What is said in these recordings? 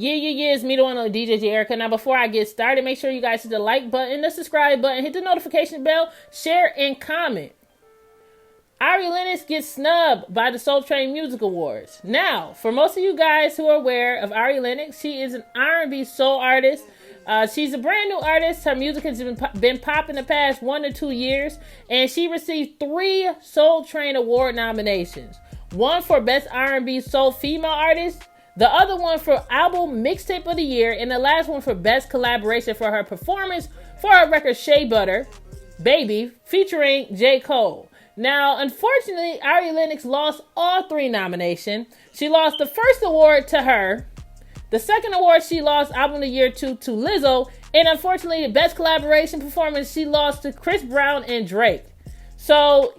Yeah, it's me, the one on DJ Erica. Now, before I get started, make sure you guys hit the like button, the subscribe button, hit the notification bell, share, and comment. Ari Lennox gets snubbed by the Soul Train Music Awards. Now, for most of you guys who are aware of Ari Lennox, she is an R&B soul artist. She's a brand new artist. Her music has been popping the past 1 to 2 years, and she received 3 Soul Train Award nominations. One for Best R&B Soul Female Artist, the other one for Album Mixtape of the Year, and the last one for Best Collaboration for her performance for her record Shea Butter, Baby, featuring J. Cole. Now, unfortunately, Ari Lennox lost all 3 nominations. She lost the first award to her. The second award she lost, Album of the Year to Lizzo. And unfortunately, the Best Collaboration Performance she lost to Chris Brown and Drake. So,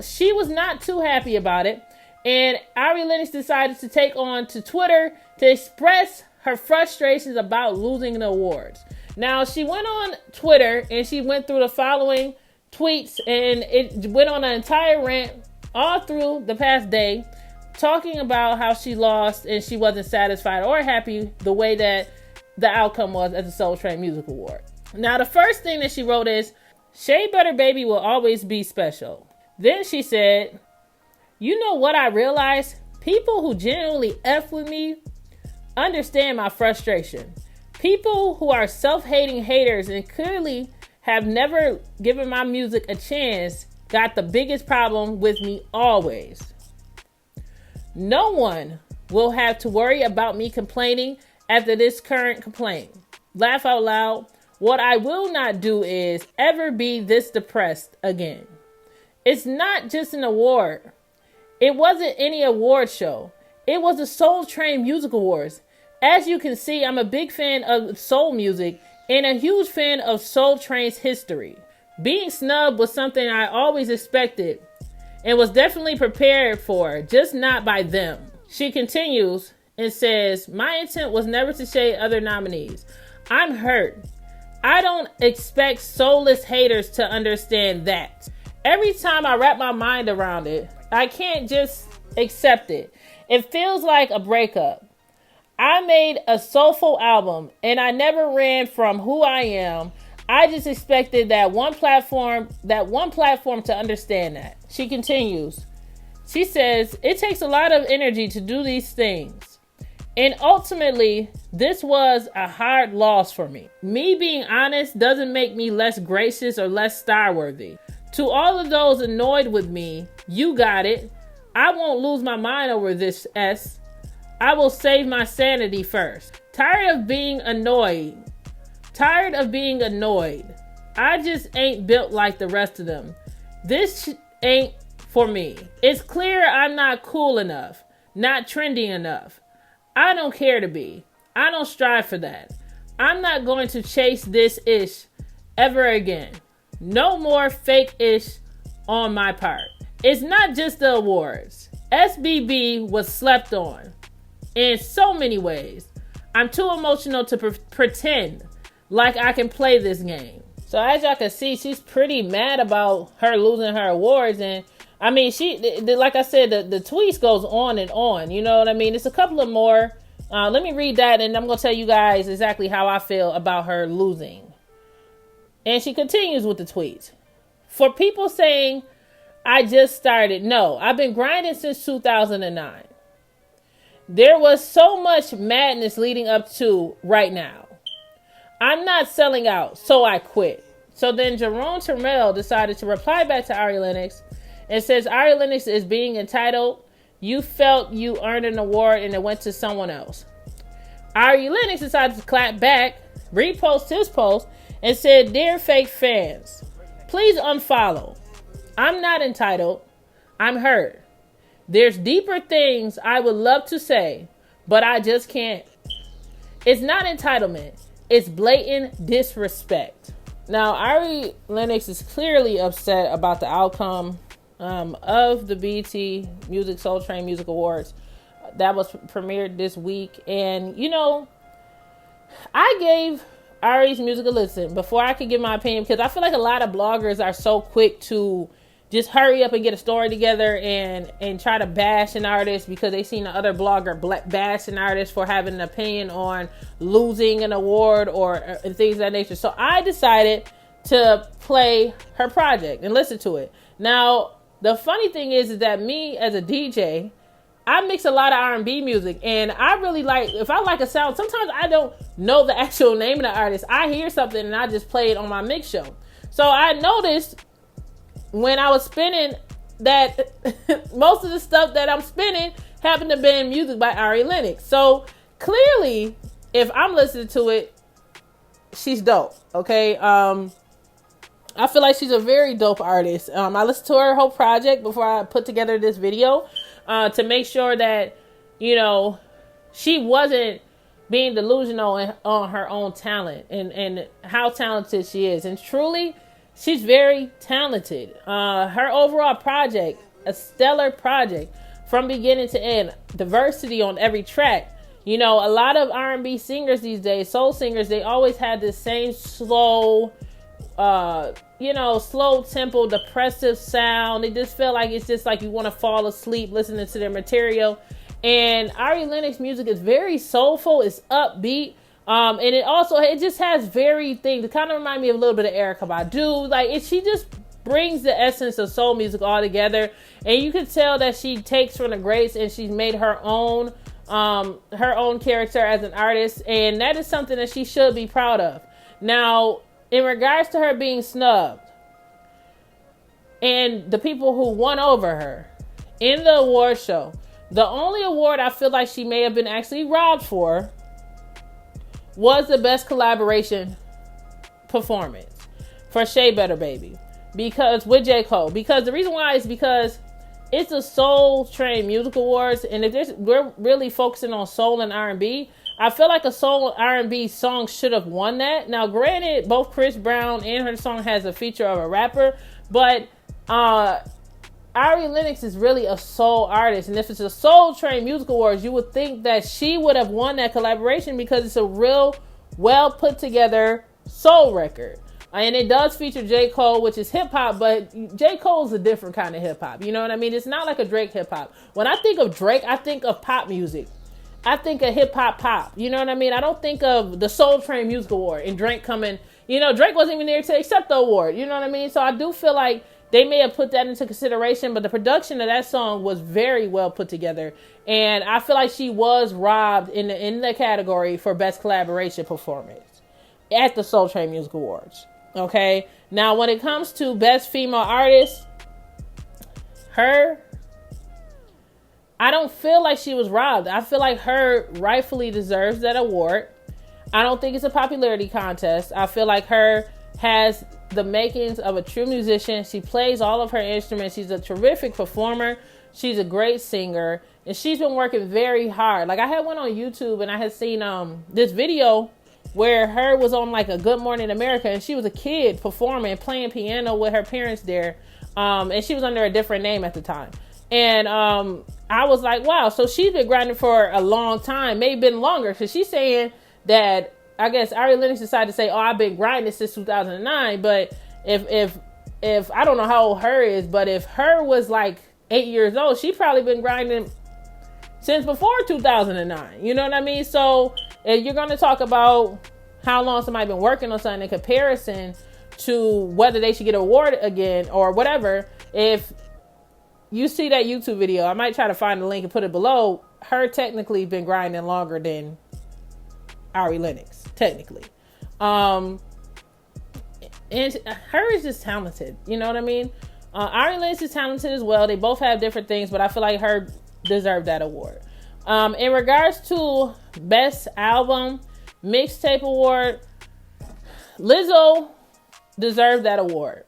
she was not too happy about it. And Ari Lennox decided to take on to Twitter to express her frustrations about losing the awards. Now, she went on Twitter and she went through the following tweets, and it went on an entire rant all through the past day, talking about how she lost and she wasn't satisfied or happy the way that the outcome was at the Soul Train Music Award. Now, the first thing that she wrote is, "Shea Butter Baby will always be special." Then she said, "You know what I realized? People who genuinely F with me understand my frustration. People who are self-hating haters and clearly have never given my music a chance got the biggest problem with me always. No one will have to worry about me complaining after this current complaint. Laugh out loud. What I will not do is ever be this depressed again. It's not just an award. It wasn't any award show. It was the Soul Train Music Awards. As you can see, I'm a big fan of soul music and a huge fan of Soul Train's history. Being snubbed was something I always expected and was definitely prepared for, just not by them." She continues and says, "My intent was never to shade other nominees. I'm hurt. I don't expect soulless haters to understand that. Every time I wrap my mind around it, I can't just accept it. It feels like a breakup. I made a soulful album and I never ran from who I am. I just expected that one platform to understand that." She continues. She says, "It takes a lot of energy to do these things. And ultimately, this was a hard loss for me. Me being honest doesn't make me less gracious or less star-worthy. To all of those annoyed with me, you got it. I won't lose my mind over this S. I will save my sanity first. Tired of being annoyed. I just ain't built like the rest of them. This ain't for me. It's clear I'm not cool enough, not trendy enough. I don't care to be. I don't strive for that. I'm not going to chase this ish ever again. No more fake ish on my part. It's not just the awards. SBB was slept on in so many ways. I'm too emotional to pretend like I can play this game." So as y'all can see, she's pretty mad about her losing her awards. And I mean, like I said, the tweets goes on and on. You know what I mean? It's a couple of more. Let me read that and I'm going to tell you guys exactly how I feel about her losing. And she continues with the tweets. "For people saying I just started, no, I've been grinding since 2009. There was so much madness leading up to right now. I'm not selling out, so I quit." So then Jerome Terrell decided to reply back to Ari Lennox and says, "Ari Lennox is being entitled. You felt you earned an award and it went to someone else." Ari Lennox decided to clap back, repost his post, and said, "Dear fake fans, please unfollow. I'm not entitled. I'm hurt. There's deeper things I would love to say, but I just can't. It's not entitlement. It's blatant disrespect." Now, Ari Lennox is clearly upset about the outcome of the BET Music Soul Train Music Awards that was premiered this week. And, I gave Ari's music a listen before I could give my opinion, because I feel like a lot of bloggers are so quick to just hurry up and get a story together and try to bash an artist because they seen the other blogger bash an artist for having an opinion on losing an award or things of that nature. So I decided to play her project and listen to it. Now, the funny thing is that me as a DJ, I mix a lot of R&B music, and I really like, if I like a sound, sometimes I don't know the actual name of the artist. I hear something and I just play it on my mix show. So I noticed when I was spinning that most of the stuff that I'm spinning happened to be music by Ari Lennox. So clearly, if I'm listening to it, she's dope. Okay. I feel like she's a very dope artist. I listened to her whole project before I put together this video to make sure that, you know, she wasn't being delusional on her own talent and how talented she is. And truly, she's very talented. Her overall project, a stellar project from beginning to end, diversity on every track. You know, a lot of R&B singers these days, soul singers, they always had this same slow, slow tempo, depressive sound. They just feel like it's just like you want to fall asleep listening to their material. And Ari Lennox music is very soulful. It's upbeat. And it just has very things. It kind of remind me of a little bit of Erykah Badu. She just brings the essence of soul music all together. And you can tell that she takes from the greats and she's made her own character as an artist. And that is something that she should be proud of. Now, in regards to her being snubbed and the people who won over her in the award show, the only award I feel like she may have been actually robbed for was the best collaboration performance for Shea Better Baby, because with J. Cole. Because the reason why is because it's a Soul Train Music Awards, and we're really focusing on soul and R&B, I feel like a soul R&B song should have won that. Now, granted, both Chris Brown and her song has a feature of a rapper, but Ari Lennox is really a soul artist. And if it's a Soul Train Music Awards, you would think that she would have won that collaboration because it's a real well put together soul record. And it does feature J. Cole, which is hip hop, but J. Cole's a different kind of hip hop. You know what I mean? It's not like a Drake hip hop. When I think of Drake, I think of pop music. I think of hip hop pop. You know what I mean? I don't think of the Soul Train Music Award and Drake coming. You know, Drake wasn't even there to accept the award. You know what I mean? So I do feel like they may have put that into consideration, but the production of that song was very well put together. And I feel like she was robbed in the category for best collaboration performance at the Soul Train Music Awards. Okay. Now, when it comes to best female artist, I don't feel like she was robbed. I feel like her rightfully deserves that award. I don't think it's a popularity contest. I feel like her has the makings of a true musician. She plays all of her instruments. She's a terrific performer. She's a great singer. And she's been working very hard. Like, I had one on YouTube and I had seen this video where her was on like a Good Morning America, and she was a kid performing, playing piano with her parents there. And she was under a different name at the time. And I was like, wow, so she's been grinding for a long time, maybe been longer, because she's saying that, I guess Ari Lennox decided to say, oh, I've been grinding since 2009. But if I don't know how old her is, but if her was like 8 years old, she'd probably been grinding since before 2009. You know what I mean? So if you're going to talk about how long somebody been working on something in comparison to whether they should get an award again or whatever, if you see that YouTube video, I might try to find the link and put it below. Her technically been grinding longer than Ari Lennox, technically. And her is just talented. You know what I mean? Ari Lennox is talented as well. They both have different things, but I feel like her deserved that award. In regards to Best Album Mixtape Award, Lizzo deserved that award.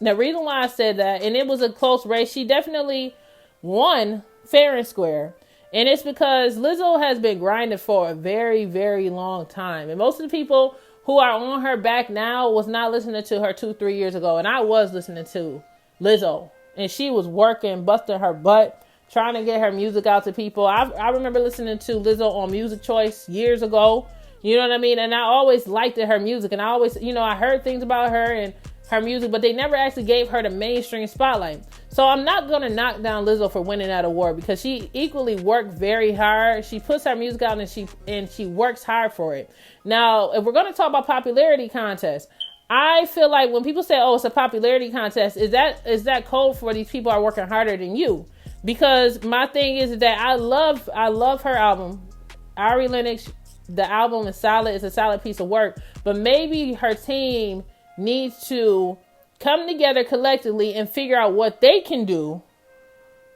The reason why I said that, and it was a close race, she definitely won fair and square. And it's because Lizzo has been grinding for a very, very long time. And most of the people who are on her back now was not listening to her 2-3 years ago. And I was listening to Lizzo. And she was working, busting her butt, trying to get her music out to people. I remember listening to Lizzo on Music Choice years ago. You know what I mean? And I always liked her music. And I always, I heard things about her. And her music, but they never actually gave her the mainstream spotlight. So I'm not going to knock down Lizzo for winning that award, because she equally worked very hard. She puts her music out and she works hard for it. Now, if we're going to talk about popularity contests, I feel like when people say, oh, it's a popularity contest, is that code for these people are working harder than you? Because my thing is that I love her album. Ari Lennox, the album is solid. It's a solid piece of work. But maybe her team needs to come together collectively and figure out what they can do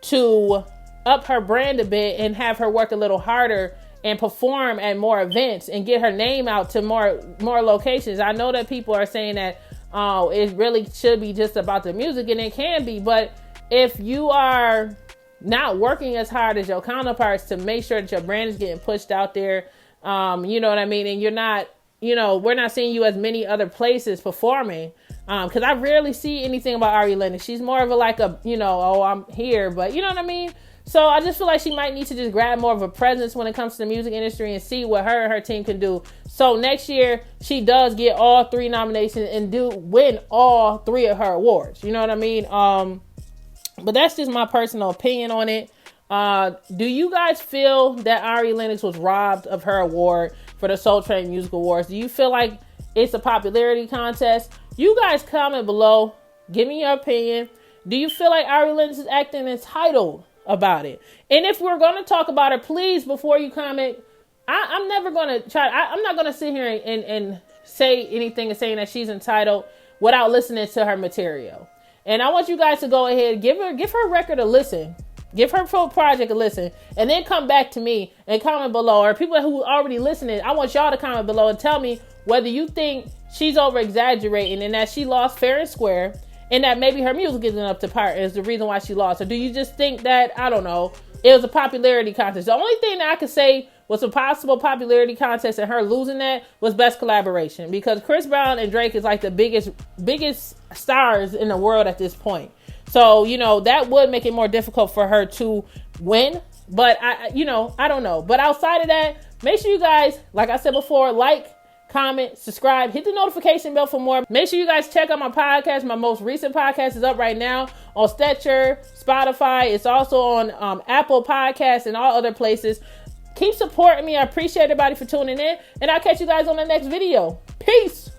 to up her brand a bit and have her work a little harder and perform at more events and get her name out to more locations. I know that people are saying that, oh, it really should be just about the music, and it can be. But if you are not working as hard as your counterparts to make sure that your brand is getting pushed out there, you know what I mean? And you're not, we're not seeing you as many other places performing. Because I rarely see anything about Ari Lennox. She's more of oh, I'm here, but you know what I mean? So I just feel like she might need to just grab more of a presence when it comes to the music industry and see what her and her team can do. So next year, she does get all 3 nominations and win all 3 of her awards. You know what I mean? But that's just my personal opinion on it. Do you guys feel that Ari Lennox was robbed of her award for the Soul Train Music Awards? Do you feel like it's a popularity contest? You guys comment below. Give me your opinion. Do you feel like Ari Lennox is acting entitled about it? And if we're going to talk about her, please, before you comment, I'm never going to I'm not going to sit here and say anything and saying that she's entitled without listening to her material. And I want you guys to go ahead, give her record a listen. Give her full project a listen, and then come back to me and comment below. Or people who already listening, I want y'all to comment below and tell me whether you think she's over exaggerating and that she lost fair and square, and that maybe her music isn't up to par is the reason why she lost. Or do you just think that, I don't know, it was a popularity contest? The only thing that I could say was a possible popularity contest and her losing that was best collaboration, because Chris Brown and Drake is like the biggest stars in the world at this point. So, that would make it more difficult for her to win. But I don't know. But outside of that, make sure you guys, like I said before, like, comment, subscribe, hit the notification bell for more. Make sure you guys check out my podcast. My most recent podcast is up right now on Stitcher, Spotify. It's also on Apple Podcasts and all other places. Keep supporting me. I appreciate everybody for tuning in. And I'll catch you guys on the next video. Peace.